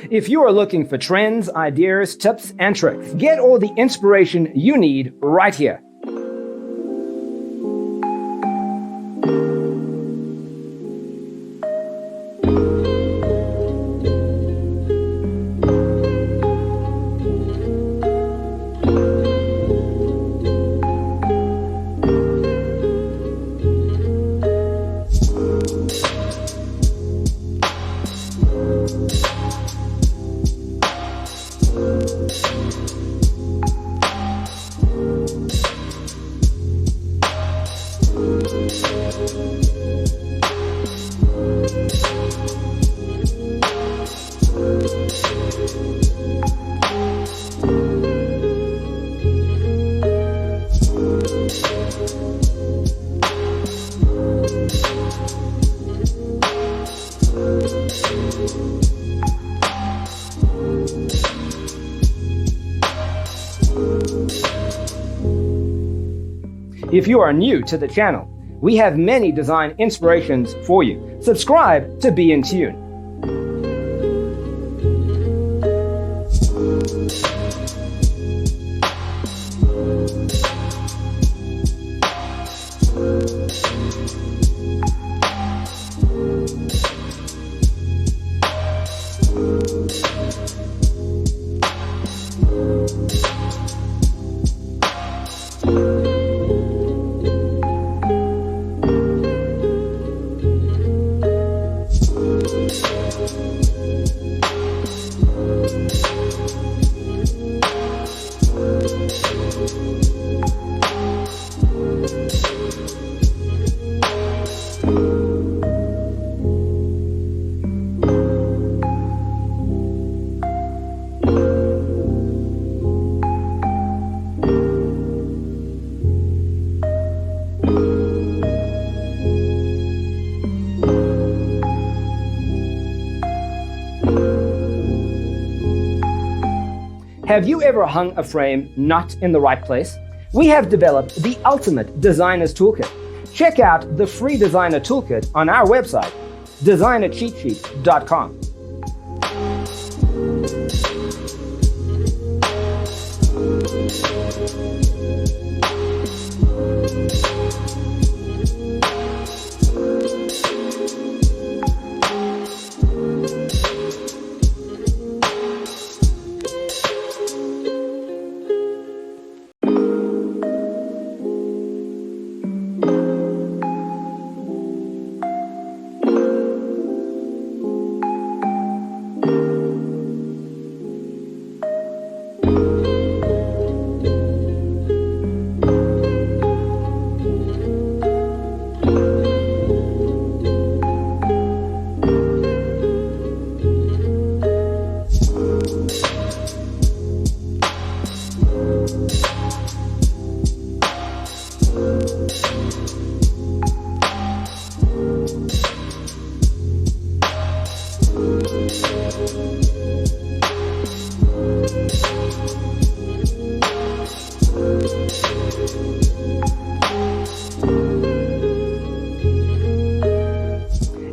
If you are looking for trends, ideas, tips, and tricks, get all the inspiration you need right here. If you are new to the channel, we have many design inspirations for you. Subscribe to be in tune. Have you ever hung a frame not in the right place? We have developed the ultimate designer's toolkit. Check out the free designer toolkit on our website, designercheatsheet.com.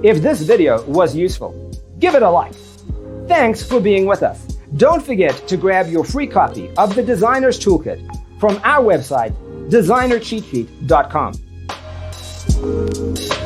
If this video was useful, give it a like. Thanks for being with us. Don't forget to grab your free copy of the Designer's Toolkit from our website, designercheatsheet.com.